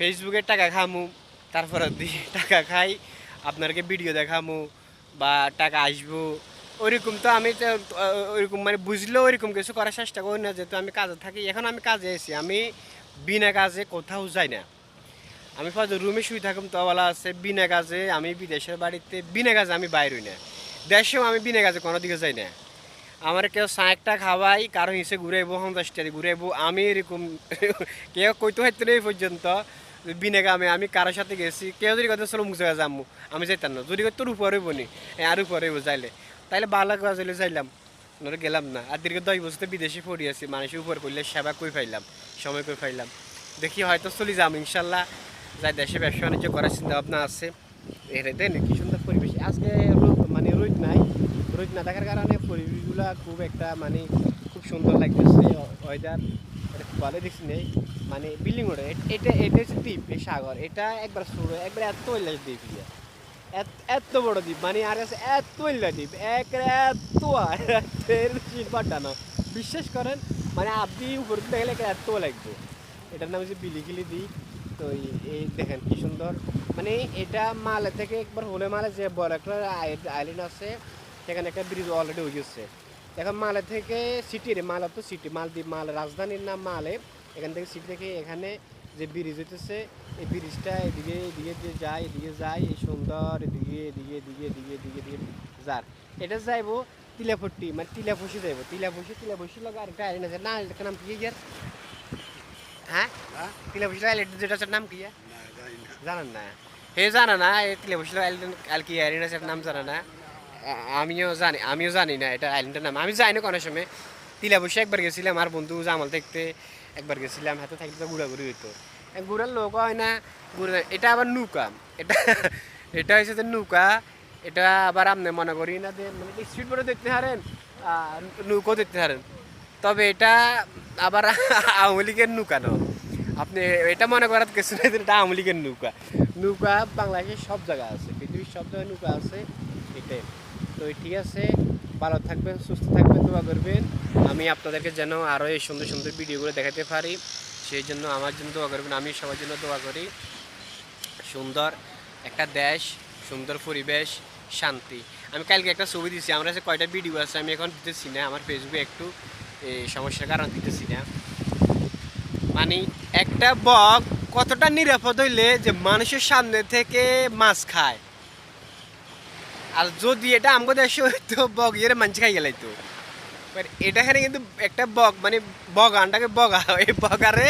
ফেসবুকে টাকা খামু, তারপরে টাকা খাই আপনাকে ভিডিও দেখামু বা টাকা আসবো, ওইরকম তো আমি তো ওইরকম মানে বুঝলেও ওইরকম কিছু করার চেষ্টা করি না, যেহেতু আমি কাজে থাকি। এখন আমি কাজে এসেছি, আমি বিনা কাজে কোথাও যাই না। আমি ফার্স্ট রুমে শুয়ে থাকুম তো বলা আছে, বিনা কাজে আমি বিদেশের বাড়িতে বিনা কাজে আমি বাইর হই না। দেশেও আমি বিনা কাজে কোনো দিকে যাই না। আমার কেউ একটা খাওয়াই, কারো হিসেবে ঘুরাইবো 50 ঘুরাইবো, আমি এরকম কেউ কইতে হইতো না এই পর্যন্ত বিনা কামে আমি কারোর সাথে গেছি। কেউ যদি কথা চলো মুখ জায়গা যাবো, আমি যাইতাম না। যদি তোর উপরে বনি আর উপরে যাইলে তাইলে ভালো কাজ হইলে যাইলাম, নরে গেলাম না। আর দীর্ঘ 10 বছর বিদেশে পড়ি আছি, মানুষের উপর করলে সেবা কই পাইলাম, সময় কই পাইলাম। দেখি হয়তো চলে যাম ইনশাল্লাহ, যাই দেশে ব্যবসা বাণিজ্য করার চিন্তা ভাবনা আছে। এটাই দেন কি সুন্দর পরিবেশ আজকে, মানে রোদ নাই। রোদ না থাকার কারণে পরিবেশগুলো খুব একটা মানে খুব সুন্দর লাগতেছে। ওয়েদার এটা খুব ভালো দেখছি নেই, মানে বিল্ডিং ওটা এটা এটা হচ্ছে দ্বীপ, এই সাগর এটা একবার শুরু একবার এত ওইলা দ্বীপ, এত বড় দ্বীপ, মানে আর কাছে এত ওইলা দ্বীপ এক এত পাঠানো বিশ্বাস করেন, মানে আপনি উপর দেখলে এত লাগবে। এটার নাম হচ্ছে বিলিগিলি দ্বীপ। তো এই দেখেন কি সুন্দর, মানে এটা মালে থেকে একবার হলে মালে যে বড় একটা আইল্যান্ড আছে, সেখানে একটা ব্রিজ অলরেডি হয়ে গেছে। এখন মালে থেকে সিটির, মালা তো সিটি, মালদ্বীপ মাল রাজধানীর নাম মালে। এখান থেকে সিটি থেকে এখানে যে ব্রিজ হইতেছে, এই ব্রিজটা এদিকে এদিকে যে যায়, এদিকে যায় এই সুন্দর, এদিকে এদিকে এদিকে এদিকে এদিকে এদিকে যার এটা যাইবো তিলাফুটি, মানে তিলাফুসি যাইবো, তিলাফুসি লোক আর একটা আইল্যান্ড আছে না, এটার নাম কি ইয়ার? হ্যাঁ, তিলাফুসি আইল্যান্ড যেটার নাম কি? জানেন না? হে জানা না, এই তিলাফুসি আইল্যান্ড আর কি আইল্যান্ডের নাম জানা না? আমিও জানি না এটা আইল্যান্ডের নাম, আমি যাই না কোনো সময়। তিলাবসে একবার গেছিলাম আমার বন্ধু জামাল দেখতে, একবার গেছিলাম, হাতে থাকতে তো ঘোরাঘুরি হইতো। ঘুরার লোক হয় না, ঘুরে এটা আবার নৌকা, এটা এটা হচ্ছে যে নৌকা। এটা আবার আপনি মনে করি না যে মানে স্পিড বোটে দেখতে পারেন, নৌকাও দেখতে পারেন, তবে এটা আবার আওয়ামী লীগের নৌকা ন। আপনি এটা মনে করার কিছু না, এটা আওয়ামী লীগের নৌকা। নৌকা বাংলাদেশের সব জায়গায় আছে, পৃথিবীর সব জায়গায় নৌকা আছে এটাই। তো ঠিক আছে, ভালো থাকবেন, সুস্থ থাকবেন, দোয়া করবেন। আমি আপনাদেরকে যেন আরও এই সুন্দর সুন্দর ভিডিওগুলো দেখাতে পারি, সেই জন্য আমার জন্য দোয়া করবেন। আমি সবার জন্য দোয়া করি। সুন্দর একটা দেশ, সুন্দর পরিবেশ, শান্তি। আমি কালকে একটা ছবি দিচ্ছি, আমার কাছে কয়টা ভিডিও আছে আমি এখন দিতেছি না, আমার ফেসবুকে একটু সমস্যার কারণ দিতেছি না। মানে একটা বক কতটা নিরাপদ হইলে যে মানুষের সামনে থেকে মাছ খায়, আর যদি এটা আমাদের দেশে হইতো বগ এর মাছ খাই গেলাই তো। এটা এখানে কিন্তু একটা বগ মানে বগানটাকে বগা, এই বগারে